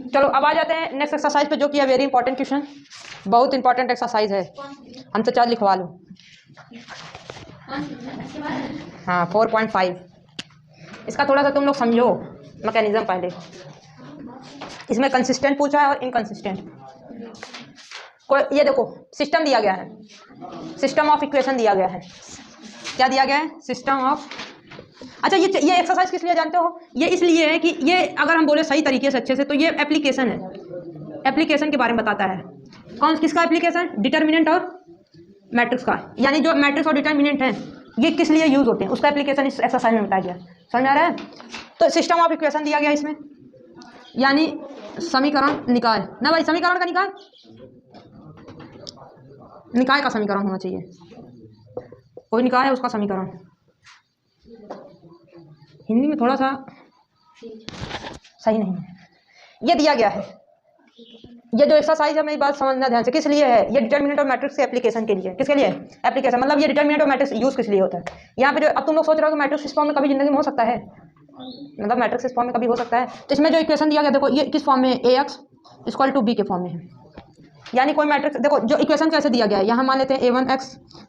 चलो अब आ जाते हैं नेक्स्ट एक्सरसाइज पे, जो कि है वेरी इंपॉर्टेंट क्वेश्चन, बहुत इंपॉर्टेंट एक्सरसाइज है। हम तो चार लिखवा लो। हाँ 4.5। इसका थोड़ा सा तुम लोग समझो मैकेनिज्म पहले। इसमें कंसिस्टेंट पूछा है और इनकंसिस्टेंट। कोई ये देखो सिस्टम दिया गया है, सिस्टम ऑफ इक्वेशन दिया गया है। क्या दिया गया है? System of. अच्छा ये एक्सरसाइज किस लिए जानते हो? ये इसलिए है कि ये अगर हम बोले सही तरीके से अच्छे से तो ये एप्लीकेशन है, एप्लीकेशन के बारे में बताता है। कौन किसका एप्लीकेशन? डिटर्मिनेंट और मैट्रिक्स का, यानी जो मैट्रिक्स और डिटर्मिनेंट है ये किस लिए यूज होते हैं उसका एप्लीकेशन इस एक्सरसाइज में बताया गया। समझ में आ रहा है? तो सिस्टम ऑफ इक्वेशन दिया गया इसमें, यानी समीकरण निकाय ना भाई, समीकरण का निकाय, निकाय का समीकरण होना चाहिए। कोई निकाय है उसका समीकरण। हिंदी में थोड़ा सा सही नहीं है। ये दिया गया है, ये जो एक्सरसाइज है मेरी बात समझना ध्यान से, किस लिए है? ये डिटर्मिनेंट और मैट्रिक्स के एप्लीकेशन के लिए। किसके लिए एप्लीकेशन? मतलब ये डिटर्मिनेंट और मैट्रिक्स यूज किस लिए होता है यहाँ पे? जो अब तुम लोग सोच रहे हो कि मैट्रिक्स इस फॉर्म में कभी जिंदगी में हो सकता है, मतलब मैट्रिक्स इस फॉर्म में कभी हो सकता है, तो इसमें जो इक्वेशन दिया गया देखो ये किस फॉर्म में है? AX = B के फॉर्म में है। यानी कोई मैट्रिक्स देखो जो इक्वेशन कैसे दिया गया है, यहाँ मान लेते हैं A1X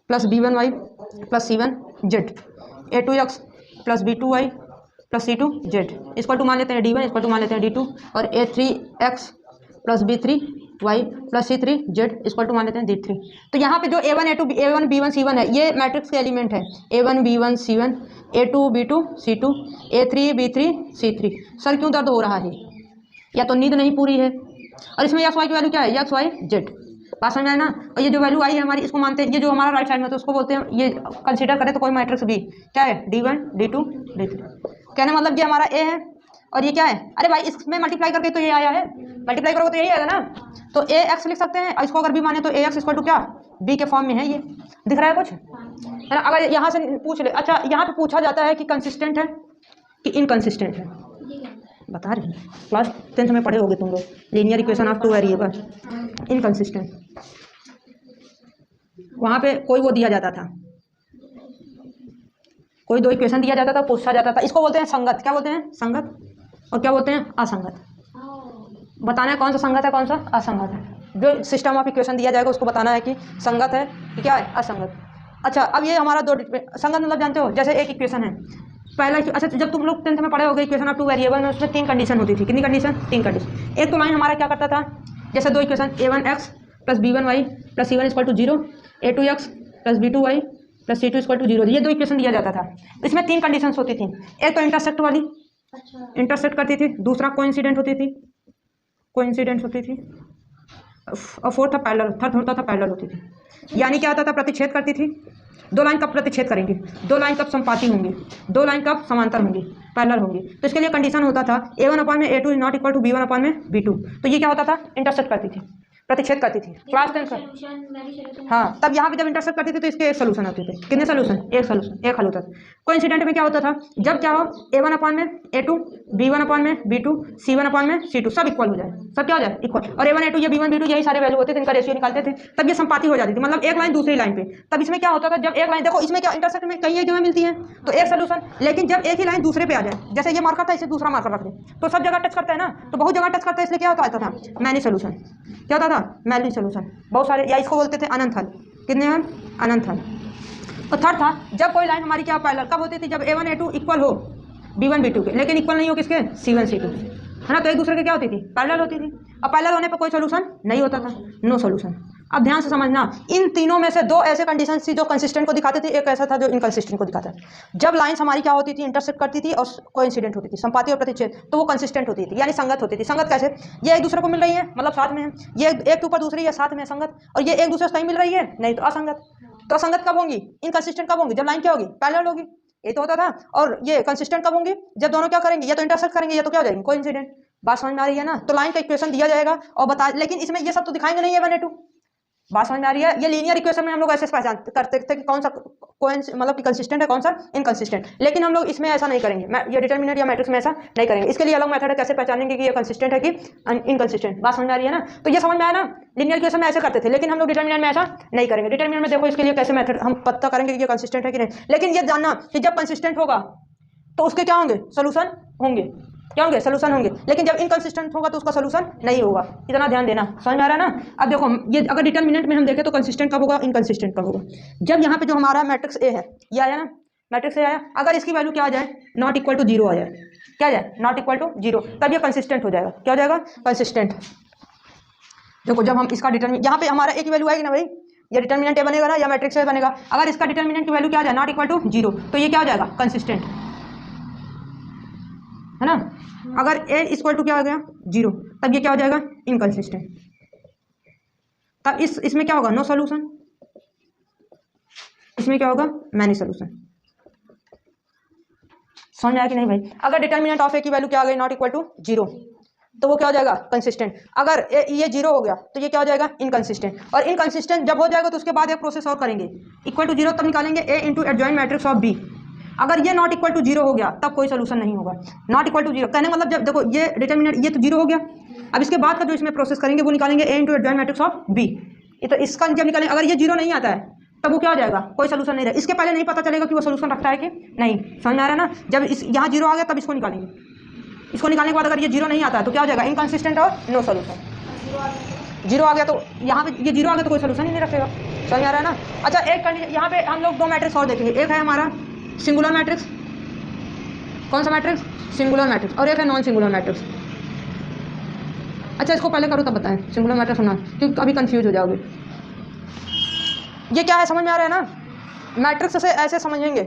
+ B1Y + C1Z, A2X + B2Y + C2Z = मान लेते हैं D1 = मान लेते हैं D2, और A3X + B3Y + C3Z = मान लेते हैं D3। तो यहाँ पे जो A1 A2 A1 B1 C1 है ये मैट्रिक्स के एलिमेंट है। A1 B1 C1, A2 B2 C2, A3 B3 C3। Sir क्यों दर्द हो रहा है? या तो नींद नहीं पूरी है। और इसमें x y की वैल्यू क्या है? x y z। बात समझ में आए ना? और ये जो वैल्यू आई है हमारी, इसको मानते हैं, ये जो हमारा राइट साइड में तो उसको बोलते हैं, ये कंसीडर करें तो कोई मैट्रिक्स भी क्या है? D1 D2 D3। कहने मतलब ये हमारा A है और ये क्या है? अरे भाई इसमें मल्टीप्लाई करके तो ये आया है, मल्टीप्लाई करोगे तो यही आएगा ना। तो AX लिख सकते हैं, इसको अगर भी माने तो AX = क्या? B के फॉर्म में है। ये दिख रहा है कुछ है ना? अगर यहाँ से पूछ ले, अच्छा यहाँ पे पूछा जाता है कि कंसिस्टेंट है कि इनकंसिस्टेंट है, बता रही हैं, क्लास 10th में पढ़े होगे तुम लोग, linear equation of two variable. Inconsistent वहाँ पे कोई वो दिया जाता था, कोई दो इक्वेशन दिया जाता था, पूछा जाता था। इसको बोलते हैं संगत। क्या बोलते हैं? संगत। और क्या बोलते हैं? असंगत। बताना है कौन सा संगत है कौन सा असंगत है। जो सिस्टम ऑफ इक्वेशन दिया जाएगा उसको बताना है कि संगत है कि क्या है असंगत। अच्छा अब ये हमारा दो संगत मतलब जानते हो, जैसे एक इक्वेशन है पहला। अच्छा जब तुम लोग 10th में पढ़े होगे इक्वेशन ऑफ टू वेरिएबल में, उसमें 3 कंडीशन होती थी। कितनी कंडीशन? 3 कंडीशन। एक तो लाइन हमारा क्या करता था, जैसे दो equation A1X + B1Y + C1 = 0, A2X + B2Y + C2 = 0, ये दो इक्वेशन दिया जाता था। इसमें 3 कंडीशंस होती थी। एक तो इंटरसेक्ट वाली, इंटरसेक्ट करती थी। दूसरा कोइंसिडेंट होती थी, कोइंसिडेंट होती थी। और फोर्थ था पैरेलल, थर्ड होता था पैरेलल होती थी। यानी क्या होता था? प्रतिच्छेद करती थी। दो लाइन कब प्रतिच्छेद करेंगी? दो लाइन कब संपाती होंगी? दो लाइन कब समांतर होंगी? पैरेलल होंगी। तो इसके लिए कंडीशन होता था A1/A2 = B1/B2। तो ये क्या होता था? इंटरसेक्ट करती थी, प्रतिच्छेद करती थी। क्लास 10 का हाँ, तब यहाँ पे जब इंटरसेक्ट करती थी तो इसके एक सोल्यूशन होते थे। कितने सोल्यूशन? एक सोल्यूशन, एक हल होता था। कोइंसिडेंट में क्या होता था? जब क्या हो A1/A2 B1/B2 C1/C2 सब इक्वल हो जाए, सब क्या हो जाए? इक्वल। और A1 A2 या B1 B2 यही सारे वैल्यू होते थे, इनका रेशियो निकालते थे, तब ये संपाती हो जाती थी, मतलब एक लाइन दूसरी लाइन पे। तब इसमें क्या होता था? जब एक लाइन देखो इसमें क्या इंटरसेक्ट में कई एक जगह मिलती है तो एक सोल्यूशन, लेकिन जब एक ही लाइन दूसरे पे आ जाए, जैसे ये मार्कर था इसे दूसरा मार्कर रख दे तो सब जगह टच करता है ना, तो बहुत जगह टच करता है, इसलिए क्या होता था? Many solution. क्या होता था? मैनी सोल्यूशन, बहुत सारे, या इसको बोलते थे अनंत हल। कितने हल? अनंत हल। और थर्ड था जब कोई लाइन हमारी क्या पैरेलल कब होती थी? जब A1 A2 इक्वल हो B1 B2 के, लेकिन इक्वल नहीं हो किसके? C1 C2 है ना, तो एक दूसरे के क्या होती थी? पैरेलल होती थी। अब पैरेलल होने पर कोई सोल्यूशन नहीं होता था, नो सोल्यूशन। अब ध्यान से समझना, इन तीनों में से दो ऐसे कंडीशन थी जो कंसिस्टेंट को दिखाते थे, एक ऐसा था जो इनकंसिस्टेंट को दिखाता था। जब लाइन्स हमारी क्या होती थी? इंटरसेक्ट करती थी और कोइंसिडेंट होती थी, संपाती और प्रतिच्छेद, तो वो कंसिस्टेंट होती थी, यानी संगत होती थी। संगत कैसे? ये एक दूसरे को मिल रही है, मतलब साथ में है, ये एक के ऊपर दूसरी है, साथ में संगत। और ये एक दूसरे से नहीं मिल रही है, नहीं तो असंगत। तो असंगत कब होंगी? इनकंसिस्टेंट कब होंगी? जब लाइन क्या होगी? पैरेलल होगी, ये तो होता था। और ये कंसिस्टेंट कब होंगी? जब दोनों क्या करेंगे? या तो इंटरसेक्ट करेंगे या तो क्या हो जाएंगे? कोइंसिडेंट। बात समझ में आ रही है ना? तो लाइन का इक्वेशन दिया जाएगा और बता, लेकिन इसमें ये सब तो दिखाएंगे नहीं A1 A2। बात समझ में आ रही है? ये लीनियर इक्वेशन में हम लोग ऐसे पहचान करते थे कि कौन सा मतलब कि कंसिस्टेंट है, कौन सा इनकंसिस्टेंट। लेकिन हम लोग इसमें ऐसा नहीं करेंगे, ये डिटर्मिनेंट या मैट्रिक्स में ऐसा नहीं करेंगे। इसके लिए अलग मेथड है, कैसे पहचानेंगे कि ये कंसिस्टेंट है कि इनकंसिस्टेंट। बात समझ में आ रही है ना? तो ये समझ में आया ना? लीनियर इक्वेशन में ऐसे करते थे, लेकिन हम लोग डिटर्मिनेंट में ऐसा नहीं करेंगे। डिटर्मिनेंट में देखो इसके लिए कैसे मेथड हम पता करेंगे कि ये कंसिस्टेंट है कि नहीं। लेकिन ये जानना कि जब कंसिस्टेंट होगा तो उसके क्या होंगे? सोल्यूशन होंगे। क्या होंगे, सोल्यूशन होंगे। लेकिन जब इनकंसिस्टेंट होगा तो उसका सोल्यूशन नहीं होगा। इतना ध्यान देना, समझ में आ रहा है ना। अब देखो ये अगर डिटर्मिनेंट में हम देखें तो कंसिस्टेंट कब होगा, इनकंसिस्टेंट कब होगा, जब यहाँ पे जो हमारा मैट्रिक्स ए है ये आया ना, मैट्रिक्स ए आया, अगर इसकी वैल्यू क्या आ जाए, नॉट इक्वल टू जीरो आ जाए, क्या आ जाए, नॉट इक्वल टू जीरो, तब ये कंसिस्टेंट हो जाएगा। क्या हो जाएगा, कंसिस्टेंट। देखो जब हम इसका डिटर्मिनेंट, यहाँ पे हमारा ए की वैल्यू आएगी ना भाई, ये डिटर्मिनेंट ए बनेगा ना, या मैट्रिक्स ए बनेगा। अगर इसका डिटर्मिनेंट की वैल्यू क्या आ जाए, नॉट इक्वल टू जीरो, तो ये क्या हो जाएगा, कंसिस्टेंट, है ना। अगर ए इक्वल टू क्या हो गया, जीरो, तब ये क्या हो जाएगा, इनकंसिस्टेंट। तब इसमें क्या होगा, नो सॉल्यूशन, इसमें क्या होगा, मैनी सॉल्यूशन। समझ आया कि नहीं भाई। अगर डिटर्मिनेंट ऑफ ए की वैल्यू क्या आ गई, नॉट इक्वल टू जीरो, तो वो क्या हो जाएगा, कंसिस्टेंट। अगर ये जीरो हो गया तो ये क्या हो जाएगा, इनकंसिस्टेंट। और इनकंसिस्टेंट जब हो जाएगा तो उसके बाद एक प्रोसेस और करेंगे, इक्वल टू जीरो तब निकालेंगे A into adjoint matrix of B. अगर ये नॉट इक्वल टू जीरो हो गया तब कोई सोल्यूशन नहीं होगा। नॉट इक्वल टू जीरो कहने मतलब जब देखो ये डिटर्मिनेंट ये तो जीरो हो गया, अब इसके बाद का जो इसमें प्रोसेस करेंगे वो निकालेंगे A into adjoint matrix of B. तो इसका जब निकालेंगे, अगर ये जीरो नहीं आता है तब वो क्या हो जाएगा, कोई सोल्यूशन नहीं रहेगा। इसके पहले नहीं पता चलेगा कि वो सोल्यूशन रखता है कि नहीं। समझ में आ रहा है ना। जब इस यहाँ जीरो आ गया तब इसको निकालेंगे, इसको निकालने के बाद अगर ये जीरो नहीं आता है तो क्या हो जाएगा, इनकंसिस्टेंट और नो सोल्यूशन। जीरो आ गया तो यहाँ पे ये जीरो आ गया तो कोई सोल्यूशन ही नहीं रखेगा। समझ में आ रहा है ना। अच्छा एक कंडीशन, यहाँ पे हम लोग दो मैट्रिक्स और देखेंगे, एक है हमारा सिंगुलर मैट्रिक्स, कौन सा मैट्रिक्स, सिंगुलर मैट्रिक्स, और एक है नॉन सिंगुलर मैट्रिक्स। अच्छा इसको पहले करो तब बताएं सिंगुलर मैट्रिक्स होना, क्योंकि अभी कंफ्यूज हो जाओगे। ये क्या है, समझ में आ रहा है ना। मैट्रिक्स से ऐसे समझेंगे,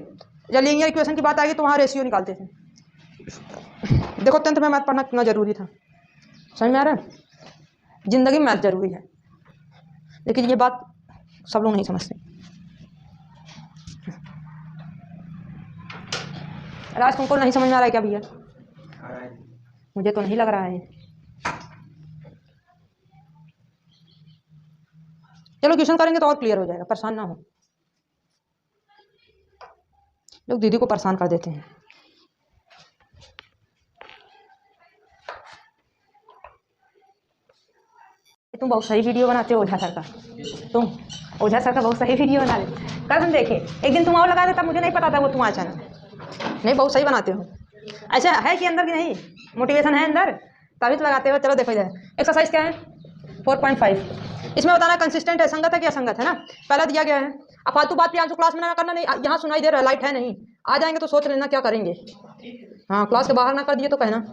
जब लीनियर इक्वेशन की बात आएगी तो वहाँ रेशियो निकालते थे। देखो 10th में मैथ पढ़ना कितना जरूरी था, समझ में आ रहा है। जिंदगी में मैथ जरूरी है, लेकिन ये बात सब लोग नहीं समझते। राज तुमको नहीं समझ में आ रहा है क्या भैया, मुझे तो नहीं लग रहा है। चलो क्वेश्चन करेंगे तो और क्लियर हो जाएगा, परेशान ना हो। लोग दीदी को परेशान कर देते हैं। तुम बहुत सही वीडियो बनाते हो ओझा सर का, तुम ओझा सर का बहुत सही वीडियो बना रहे। कल हम देखे, एक दिन तुम और लगा देता, मुझे नहीं पता था वो तुम्हारा चैनल। नहीं बहुत सही बनाते हो। अच्छा है कि अंदर की नहीं मोटिवेशन है अंदर, तभी तो लगाते हो। चलो देखो इधर एक्सरसाइज क्या है 4.5, इसमें बताना कंसिस्टेंट है, संगत है कि असंगत है ना, पहला दिया गया है। अब फालतू बात भी क्लास में ना करना, नहीं यहाँ सुनाई दे रहा है, लाइट है नहीं, आ जाएंगे तो सोच लेना क्या करेंगे। हाँ क्लास के बाहर ना कर दिए तो कहना।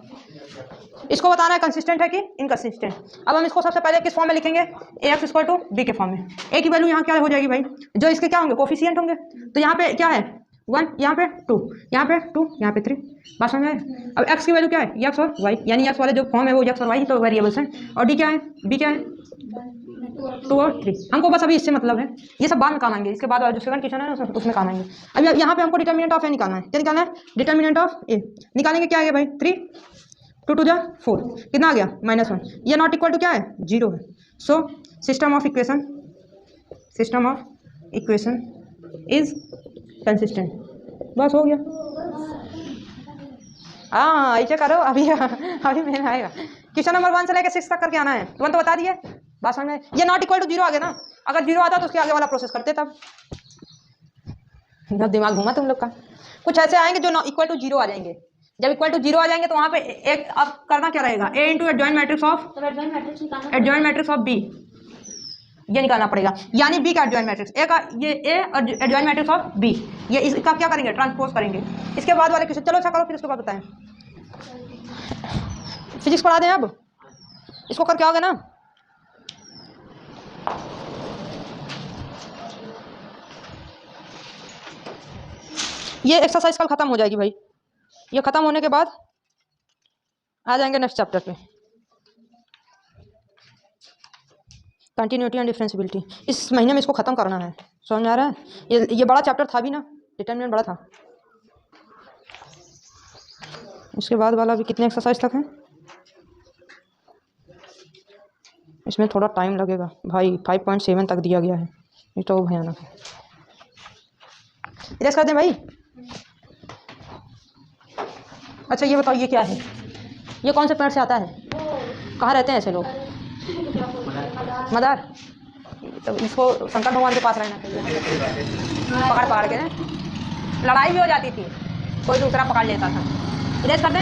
इसको बताना है कंसिस्टेंट है कि इनकंसिस्टेंट। अब हम इसको सबसे पहले किस फॉर्म में लिखेंगे, ए एक्स इक्वल टू बी के फॉर्म में। ए की वैल्यू यहाँ क्या हो जाएगी भाई, जो इसके क्या होंगे, कोफिशिएंट होंगे। तो यहाँ पे क्या है 1, यहाँ पे 2, यहाँ पे 2, यहाँ पे 3, बात समझ में। अब एक्स की वैल्यू क्या है, एक्स और वाई, यानी एक्स वाले जो फॉर्म है वो एक्स और वाई तो वेरिएबल्स हैं। और डी क्या है, बी क्या है 2 और 3। हमको बस अभी इससे मतलब है, ये सब बाद में काम आएंगे, इसके बाद जो सेकंड क्वेश्चन है उसमें काम आएंगे। अब यहाँ पे हमको डिटर्मिनेंट ऑफ ए निकालना है। क्या निकालना है, डिटर्मिनेंट ऑफ ए निकालेंगे। क्या आ गया भाई 3, 2 2 जा 4, कितना आ गया -1। ये नॉट इक्वल टू क्या है, 0 है। So system of equation is consistent. बस हो गया। हाँ ऐसे करो, अभी मेरा आएगा। क्वेश्चन नंबर 1 से लेकर 6 तक करके आना है। 1 तो बता दिए, बात समझ में। ये नॉट इक्वल टू 0 आ गया ना, अगर 0 आता तो उसके आगे वाला प्रोसेस करते तब। दिमाग घूमा तुम लोग का। कुछ ऐसे आएंगे जो इक्वल टू 0 आ जाएंगे। जब इक्वल टू 0 आ जाएंगे तो वहाँ पे एक अब करना क्या रहेगा, A into adjoint matrix of B, ये निकालना पड़ेगा। यानी बी का एडजॉइंट मैट्रिक्स, ए का ये ए और एडजॉइंट मैट्रिक्स ऑफ बी, ये इसका क्या करेंगे, ट्रांसपोज करेंगे। इसके बाद वाले क्वेश्चन चलो अच्छा करो, फिर उसके बाद बताएं। फिजिक्स पढ़ा दें अब, इसको करके आओगे ना। ये एक्सरसाइज कल खत्म हो जाएगी भाई, ये खत्म होने के बाद आ जाएंगे नेक्स्ट चैप्टर पे, कंटिन्यूटी एंड डिफरेंशियबिलिटी। इस महीने में इसको खत्म करना है, समझ में आ रहा है। ये बड़ा चैप्टर था भी ना, डिटरमिनेंट बड़ा था। इसके बाद वाला भी कितने एक्सरसाइज तक है, इसमें थोड़ा टाइम लगेगा भाई। 5.7 तक दिया गया है, ये तो भयानक है। इरेज कर दें भाई। अच्छा ये बताओ ये क्या है, ये कौन से पेड़ से आता है, कहाँ रहते हैं ऐसे लोग, मदार। तो इसको शंकर भगवान के पास रहना चाहिए, पकड़ के ना लड़ाई भी हो जाती थी, कोई दूसरा पकड़ लेता था। इरेज कर दें।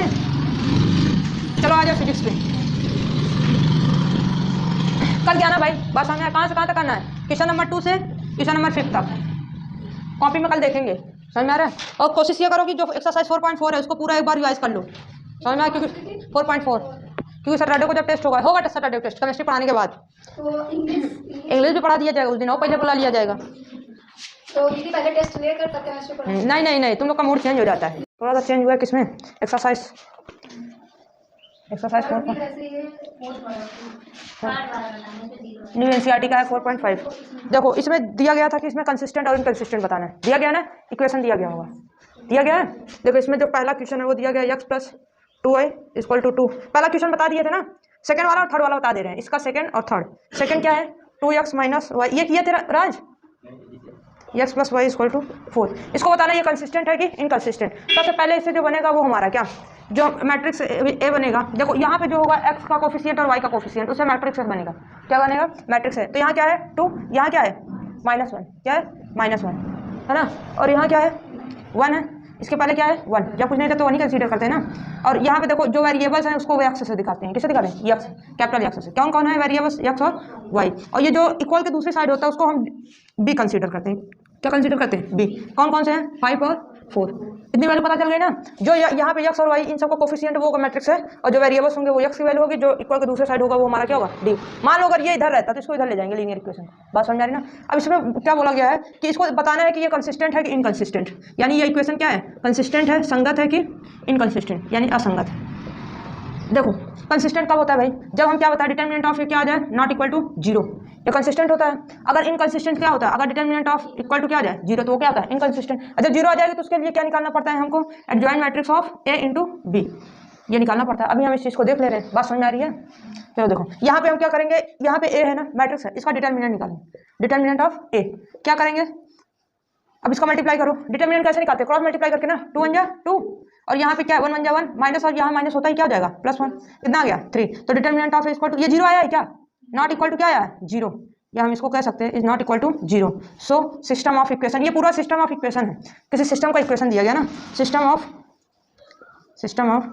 चलो आ जाओ फिजिक्स पे। कल क्या ना भाई, बस हमें कहाँ से कहाँ तक करना है, क्वेश्चन नंबर 2 से क्वेश्चन नंबर 5 तक कॉपी में कल देखेंगे, समझ में आ रहा है। और कोशिश ये करो कि जो एक्सरसाइज 4.4 है उसको पूरा एक बार रिवाइज कर लो, समझ में आया, क्योंकि 4.4 क्योंकि सैटरडे को जब टेस्ट होगा सैटरडे टेस्ट केमिस्ट्री पढ़ाने के बाद। तो इंग्लिश भी पढ़ा दिया जाएगा उस दिन, और पहले बुला लिया जाएगा। तो दीदी पहले टेस्ट हुए कर तब केमिस्ट्री पढ़ा। नहीं, तुम लोग का मूड चेंज हो जाता है, थोड़ा सा चेंज हुआ है किसमें, एक्सरसाइज 4 न्यू एनसीईआरटी का है 4.5। देखो इसमें दिया गया था कि इसमें कंसिस्टेंट और इनकंसिस्टेंट बताना है, दिया गया ना, इक्वेशन दिया गया होगा, दिया गया है। देखो इसमें जो पहला क्वेश्चन है वो दिया गया x + 2y = 2। पहला क्वेश्चन बता दिए थे ना, सेकंड वाला और थर्ड वाला बता दे रहे हैं, इसका सेकंड और थर्ड। सेकंड क्या है 2x - y, ये किया तेरा राज, x + y = 4। इसको बताना ये कंसिस्टेंट है कि इनकंसिस्टेंट। सबसे पहले इससे जो बनेगा वो हमारा क्या, जो मैट्रिक्स ए बनेगा। देखो यहाँ पे जो होगा x का कोफिशिएंट और y का कोफिशिएंट, उससे मैट्रिक्स ए बनेगा, क्या बनेगा, मैट्रिक्स है। तो यहाँ क्या है 2, यहाँ क्या है -1, क्या है -1 है ना, और यहाँ क्या है 1 है, इसके पहले क्या है 1, जब कुछ नहीं था तो 1 ही कंसीडर करते हैं ना। और यहाँ पे देखो जो वेरिएबल्स हैं उसको एक्स से दिखाते हैं, किससे दिखाते हैं, यक्स, कैपिटल यक्स से। कौन कौन है वेरिएबल्स, यक्स और वाई। और ये जो इक्वल के दूसरी साइड होता है उसको हम बी कंसीडर करते हैं, क्या कंसीडर करते हैं, बी। कौन कौन से हैं 5 और 4, इतनी वैल्यू पता चल गई ना। जो यहाँ पे यक्स और वाई इन सबका कोफिशिएंट वो मैट्रिक्स है, और जो वेरिएबल्स होंगे वो यक्स की वैल्यू होगी, जो इक्वल के दूसरे साइड होगा वो हमारा क्या होगा, डी। मान लो अगर ये इधर रहता तो इसको इधर ले जाएंगे लीनियर इक्वेशन, बात समझ आ रही ना। अब इसमें क्या बोला गया है कि इसको बताना है कि ये कंसिस्टेंट है कि इनकंसिस्टेंट, यानी ये इक्वेशन क्या है, कंसिस्टेंट है, संगत है कि इनकंसिस्टेंट यानी असंगत है। देखो कंसिस्टेंट कब होता है भाई, जब हम क्या बताएं डिटर्मिनेंट ऑफ ये क्या आ जाए नॉट इक्वल टू 0, ये कंसिस्टेंट होता है। अगर इनकंसिस्टेंट क्या होता है, अगर डिटर्मिनेंट ऑफ इक्वल टू क्या आ जाए 0 तो वो क्या होता है इनकंसिस्टेंट। जब 0 आ जाएगी तो उसके लिए क्या निकालना पड़ता है हमको, adjoint matrix of A × B, ये निकालना पड़ता है। अभी हम इस चीज़ को देख ले रहे हैं, बात समझ में आ रही है। चलो देखो यहाँ पे हम क्या करेंगे, यहाँ पे A है ना मैट्रिक्स है, इसका डिटर्मिनेंट निकालेंगे, डिटर्मिनेंट ऑफ A क्या करेंगे, अब इसका मल्टीप्लाई करो। डिटर्मिनेंट कैसे निकालते हैं, क्रॉस मल्टीप्लाई करके ना, 2 × 2 और यहाँ पे क्या 1 × 1 माइनस, और यहाँ माइनस होता ही क्या हो जाएगा +1, कितना आ गया 3। तो डिटर्मिनेंट ऑफ इक्वल टू ये 0 आया है क्या, नॉट इक्वल टू क्या आया 0, या हम इसको कह सकते हैं is not equal to 0। So system of equation, ये पूरा सिस्टम ऑफ इक्वेशन है, किसी सिस्टम का इक्वेशन दिया गया ना, system of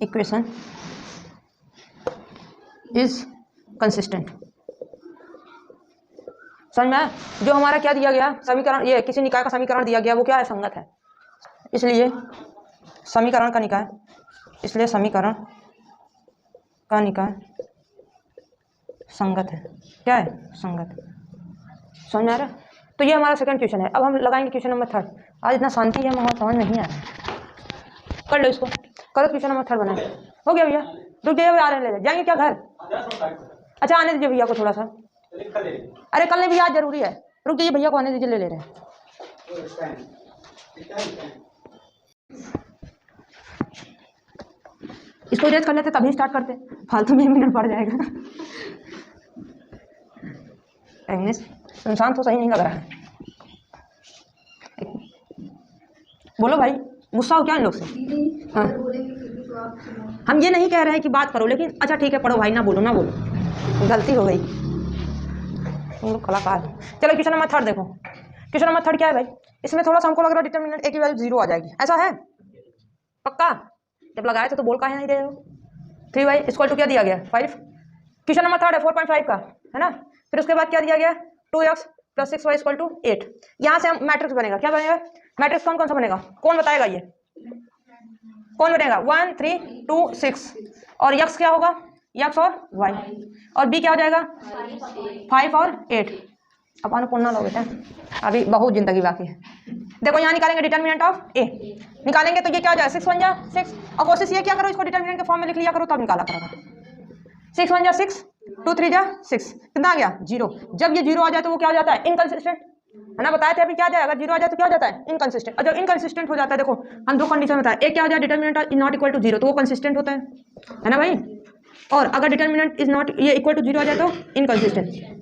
equation is consistent. समझ में आया? जो हमारा क्या दिया गया समीकरण, ये किसी निकाय का समीकरण दिया गया वो क्या है, संगत है, इसलिए समीकरण का निकाय, इसलिए समीकरण का निकाय संगत है, क्या है संगत। समझ में आ रहा है? तो ये हमारा सेकंड क्वेश्चन है। अब हम लगाएंगे क्वेश्चन नंबर 3। आज इतना शांति है, माहौल समझ नहीं आ रहा है, कर लो इसको, करो क्वेश्चन नंबर 3 बनाए। हो गया भैया, रुक जाइए, आ रहे ले जाएंगे क्या घर, अच्छा आने दीजिए भैया को थोड़ा सा, अरे कल नहीं भैया आज जरूरी है, रुक जाइए भैया को आने दीजिए, ले रहे हैं। इसको इरेज कर लेते तभी स्टार्ट करते, फालतू में मिनट पड़ जाएगा। इंग्लिश इंसान तो सही नहीं लग रहा है, बोलो भाई, गुस्सा हो क्या इन लोग से। हाँ हम ये नहीं कह रहे हैं कि बात करो, लेकिन अच्छा ठीक है पढ़ो भाई, ना बोलो, गलती हो गई, तुम लोग कलाकार। चलो क्वेश्चन नंबर 3 देखो, क्वेश्चन नंबर 3 क्या है भाई, इसमें थोड़ा सा हमको लग रहा है डिटर्मिनेंट A की वैल्यू 0 आ जाएगी, ऐसा है पक्का, जब लगाए थे तो बोल काहे नहीं रहे हो। 3y = क्या दिया गया 5, क्वेश्चन नंबर 3 है 4.5 का है ना। फिर उसके बाद क्या दिया गया 2x + 6y = 8। यहाँ से हम मैट्रिक्स बनेगा, क्या बनेगा मैट्रिक्स, कौन कौन सा बनेगा, कौन बताएगा, ये कौन बनेगा 1 3 2 6, और x क्या होगा x और y, और b क्या हो जाएगा 5 और 8। अब अनुपूर्णा लो बेटा, अभी बहुत जिंदगी बाकी है। देखो यहाँ निकालेंगे डिटर्मिनेंट ऑफ A, निकालेंगे तो ये क्या हो जाएगा 6 × 1 = 6, और कोशिश ये क्या करो इसको डिटर्मिनेंट के फॉर्म में लिख लिया करो, तब निकाला करो। 6 × 1 = 6, 2 3 = 6, कितना आ गया 0। जब ये 0 आ जाए तो वो क्या हो जाता है इनकंसिस्टेंट, है ना, बताए थे अभी क्या आ जाए, अगर 0 आ जाए तो क्या हो जाता है इनकंसिस्टेंट। और जब इनकंसिस्टेंट हो जाता है, देखो हम दो कंडीशन बताए, एक क्या हो जाए determinant is not equal to 0 तो वो कंसिस्टेंट होता है ना भाई, और अगर डिटर्मिनेंट इज नॉट ये इक्वल टू 0 आ जाए तो इनकंसिस्टेंट।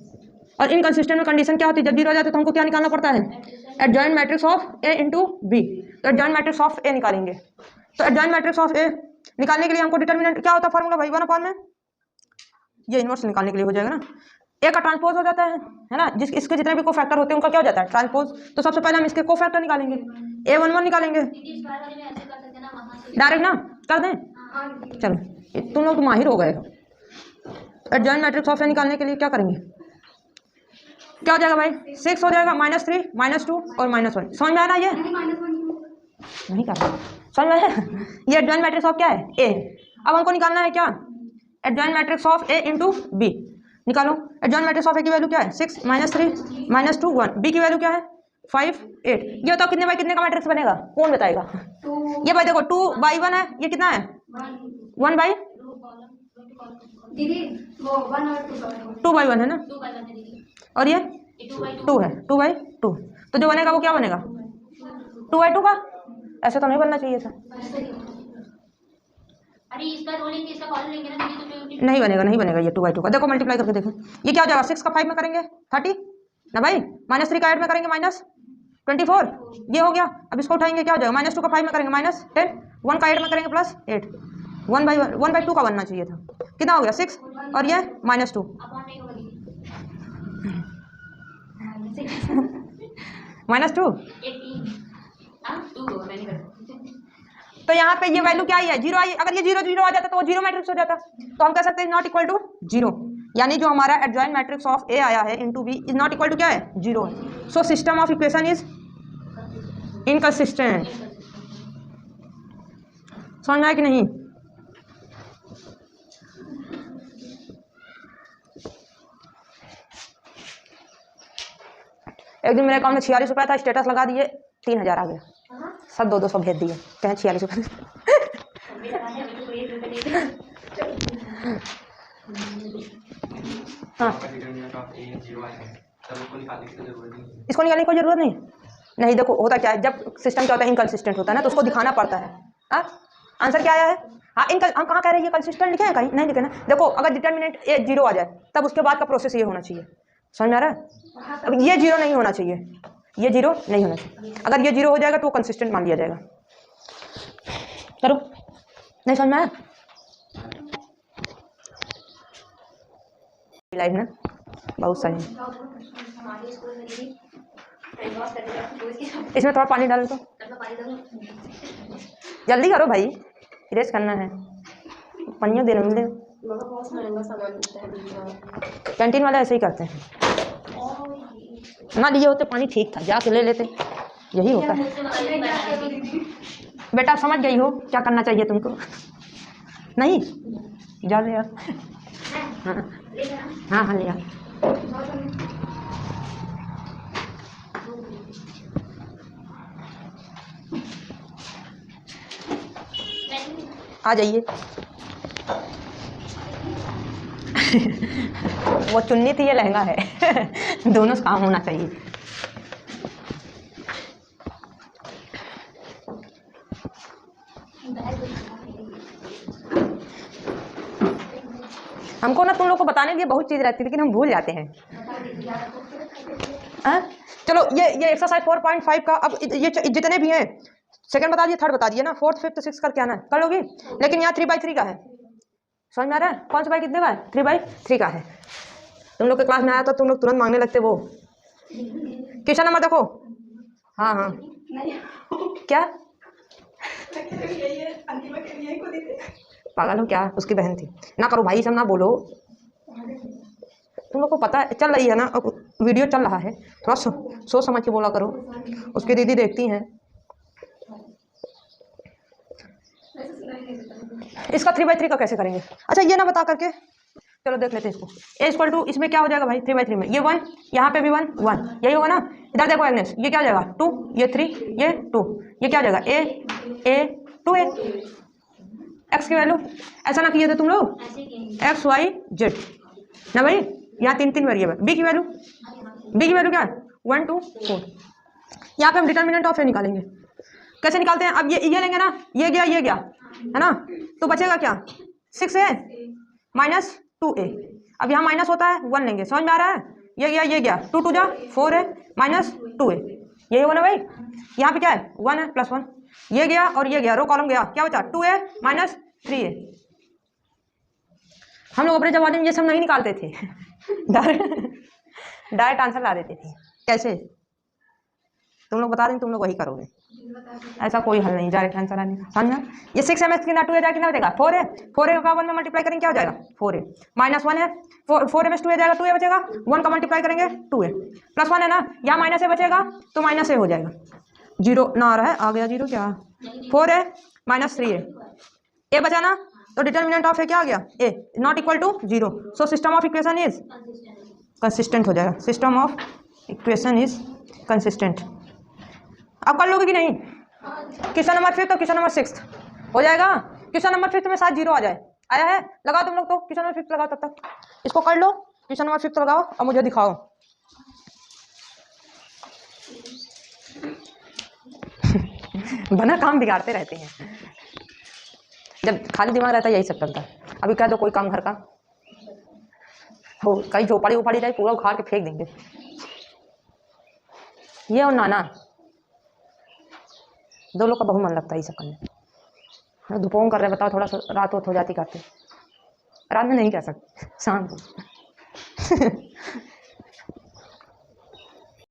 और इनकंसिस्टेंट में कंडीशन क्या होती है, जब 0 आ जाए तो हमको क्या निकालना पड़ता है adjoint matrix of A × B। तो एडजॉइंट मैट्रिक्स ऑफ A निकालेंगे, तो एडजॉइंट मैट्रिक्स ऑफ A निकालने के लिए हमको डिटर्मिनेंट क्या होता है फार्मूला भाई 1/, में ये इनवर्स निकालने के लिए हो जाएगा ना, A का ट्रांसपोज हो जाता है ना, जिस इसके जितने भी कोफैक्टर होते हैं उनका क्या हो जाता है ट्रांसपोज। तो सबसे पहले हम इसके कोफैक्टर निकालेंगे, A11 निकालेंगे डायरेक्ट ना, कर दें हाँ दीदी। चलो तुम लोग तो माहिर हो गए हो। एडजॉइंट मैट्रिक्स ऑफ ए निकालने के लिए क्या करेंगे, क्या हो जाएगा भाई, 6 हो जाएगा, -3 -2 और -1। समझ में आ रहा है ये, नहीं कर रहा समझ में आया? ये एडजॉइंट मैट्रिक्स ऑफ क्या है, ए। अब हमको निकालना है क्या, adjoint matrix of A into B. निकालो एडजॉइंट मैट्रिक्स ऑफ ए की वैल्यू क्या है, 6 -3 -2 1। बी की वैल्यू क्या है, 5 8। ये बताओ कितने बाई कितने का मैट्रिक्स बनेगा, कौन बताएगा? ये भाई देखो 2/1 है, ये कितना है 1/, दीदी वो 1 और 2 का 2/1 है ना, और ये 2 है, 2/2। तो जो बनेगा वो क्या बनेगा, 2/2 का। ऐसे तो नहीं बनना चाहिए था, अरे इसका रो लेंगे, इसका कॉलम लेंगे ना दीदी, तो फिर नहीं बनेगा, नहीं बनेगा ये 2/2 का। देखो मल्टीप्लाई करके देखो, ये क्या हो जाएगा, 6 का 5 में करेंगे 30 ना भाई, -3 का 8 में करेंगे -24, ये हो गया। अब इसको उठाएंगे क्या हो जाएगा, -2 का 5 में करेंगे -10, 1 का 8 में करेंगे +8, 1/2 का बनना चाहिए था। कितना हो गया 6 और ये -2, अपॉन नहीं होगा दीदी, -2। 18 हां 2 होगा, मैं नहीं करता। तो यहाँ पे ये वैल्यू क्या आई है, 0 आई। अगर ये 0 0 आ जाता तो वो 0 मैट्रिक्स हो जाता, तो हम कह सकते हैं नॉट इक्वल टू 0, यानी जो हमारा एडजॉइंट मैट्रिक्स ऑफ ए आया है into B is not equal to क्या है, 0 है। So system of equation is inconsistent. समझ में आया कि नहीं? एक दिन मेरे अकाउंट में 46 रुपया था, स्टेटस लगा दिए 3000 आ गया, सब 200 भेज दिए, कहें 46 रुपये। हाँ इसको निकालने की कोई जरूरत नहीं। नहीं देखो होता क्या है, जब सिस्टम क्या होता है इनकंसिस्टेंट होता है ना, तो उसको दिखाना पड़ता है। हाँ आंसर क्या आया है, हाँ हम कहाँ कह रहे हैं ये कंसिस्टेंट लिखे हैं, कहीं नहीं लिखे ना। देखो अगर डिटर्मिनेंट ए 0 आ जाए तब उसके बाद का प्रोसेस ये होना चाहिए। समझ में आ रहा है? अब ये 0 नहीं होना चाहिए, ये 0 नहीं होना चाहिए। अगर ये 0 हो जाएगा तो वो कंसिस्टेंट मान लिया जाएगा। करो, नहीं समझ में आया? लाइव ना बहुत सही। इसमें थोड़ा पानी डालो तो जल्दी करो भाई, इरेज करना है, पनिया देना मिले। कैंटीन वाले ऐसे ही करते हैं, ना लिए होते पानी ठीक था, जाके ले लेते, यही होता है। बेटा समझ गई हो क्या करना चाहिए तुमको? नहीं जा ले यार, हाँ हाँ लिया। आ जाइए। वो चुन्नी थी, ये लहंगा है। दोनों काम होना चाहिए। हमको ना तुम लोग को बताने के लिए बहुत चीज़ रहती है, लेकिन हम भूल जाते हैं। चलो ये एक्सरसाइज 4.5 का, अब ये जितने भी हैं, सेकंड बता दिए, थर्ड बता दिए ना, फोर्थ फिफ्थ सिक्स करके आना कर लोगी। लेकिन यहाँ 3/3 का है, समझ में आ रहा है? कौन सा बाई कितने का है? 3/3 का है। तुम लोग के क्लास में आया तो तुम लोग तुरंत मांगने लगते वो क्वेश्चन नंबर देखो। हाँ हाँ क्या पागल हो क्या? उसकी बहन थी ना। करो भाई सब ना बोलो, तुम लोग को पता है चल रही है ना, वीडियो चल रहा है, थोड़ा सोच समझ के बोला करो, उसकी दीदी देखती हैं। इसका 3/3 का कैसे करेंगे? अच्छा ये ना बता करके चलो देख लेते हैं इसको। ए इक्वल टू, इसमें क्या हो जाएगा भाई 3/3 में, ये 1, यहाँ पे भी 1 1, यही होगा ना। इधर देखो एग्नेस, ये क्या हो जाएगा 2, ये 3, ये 2, ये क्या हो जाएगा a 2a। एक्स की वैल्यू ऐसा ना किए थे तुम लोग, एक्स वाई जेड ना भाई, यहाँ 3 वेरिएबल। बी की वैल्यू क्या है 1 2 4। यहाँ पे हम डिटर्मिनेंट ऑफ ए निकालेंगे। कैसे निकालते हैं? अब ये लेंगे ना, ये गया है ना, तो बचेगा क्या 6a माइनस 2a। अब यहाँ माइनस होता है 1 लेंगे, समझ में आ रहा है? ये गया 2 2 जा 4 है माइनस 2a, यही होगा ना भाई। यहाँ पे क्या है 1 है +1, ये गया और ये गया, रो कॉलम गया, क्या बचा 2a माइनस 3a। हम लोग अपने जमाने में ये सब नहीं निकालते थे। डायरेक्ट आंसर ला देते थे। कैसे? तुम लोग बता दें, तुम लोग वही करोगे। ऐसा कोई हल नहीं, डायरेक्ट आंसर आने का, समझा। ये 6mx कितना 2 जाएगा, कितना बचेगा 4 है, 4 का 1 में मल्टीप्लाई करेंगे क्या हो जाएगा 4 है, -1 है, 4 में 2 जाएगा 2 बचेगा, 1 का मल्टीप्लाई करेंगे 2 है, +1 है ना, यहाँ माइनस ए बचेगा तो माइनस ए हो जाएगा, 0 ना आ रहा है, आ गया 0 क्या, 4 है -3 है, ए बचा ना, तो डिटर्मिनेंट ऑफ ए क्या आ गया A, not equal to 0, so system of equation is consistent हो जाएगा, system of equation is consistent. अब कर लोगे कि नहीं, क्वेश्चन नंबर 5 तो क्वेश्चन नंबर 6 हो जाएगा, क्वेश्चन नंबर 5 में शायद 0 आ जाए, आया है, लगाओ तुम लोग, तो क्वेश्चन नंबर 5 लगाओ, तब तक इसको कर लो, क्वेश्चन नंबर 5 लगाओ और मुझे दिखाओ। बना काम बिगाड़ते रहते हैं, जब खाली दिमाग रहता है यही सब चलता है। अभी कह दो कोई काम घर का हो, कहीं झोपड़ी उपाड़ी जाए पूरा उखाड़ के फेंक देंगे। ये और नाना दो लोग का बहुत मन लगता है ये सब करने। दोपहर कर रहे बताओ, थोड़ा सा रात हो जाती करते, रात में नहीं कह सकते, शाम को